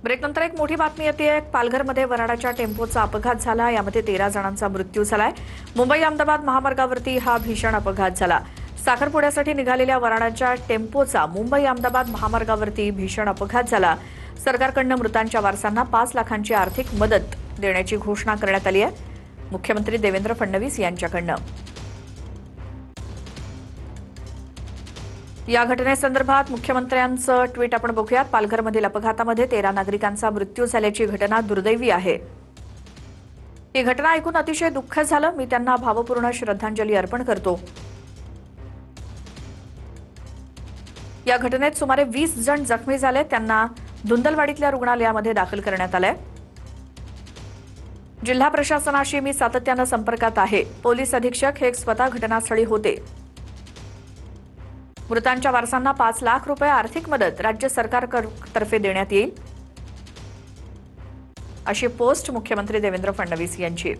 ब्रेकनंतर एक मोठी बातमी येते। पालघरमध्ये वऱ्हाडाच्या टेम्पोचा अपघात झाला। यामध्ये 13 जणांचा मृत्यू झालाय। मुंबई अहमदाबाद महामार्गावरती हा भीषण अपघात झाला। साखरपुड्यासाठी निघालेल्या वऱ्हाडाच्या टेम्पोचा मुंबई अहमदाबाद महामार्गावरती भीषण अपघात झाला। सरकारकडून मृतांच्या वारसांना 5 लाखांची आर्थिक मदत देण्याची घोषणा करण्यात आली आहे, मुख्यमंत्री देवेंद्र फडणवीस यांच्याकडून। या घटनेसंदर्भात मुख्यमंत्र्यांचं ट्विट आपण बघूयात। पालघरमधील अपघातामध्ये 13 नागरिकांचा मृत्यू झाल्याची घटना दुर्दैवी आहे। ही घटना ऐकून अतिशय दुःख झालं। मी त्यांना भावपूर्ण श्रद्धांजली अर्पण करतो। या घटनेत सुमारे 20 जण जखमी झाले। त्यांना धुंदलवाडीतल्या रुग्णालयामध्ये दाखल करण्यात आलंय। जिल्हा प्रशासनाशी मी सातत्यानं संपर्कात आहे। पोलीस अधीक्षक हे स्वतः घटनास्थळी होते। मृतांच्या वारसांना 5 लाख रुपये आर्थिक मदत राज्य सरकारतर्फे देण्यात येईल, अशी पोस्ट मुख्यमंत्री देवेंद्र फडणवीस यांची।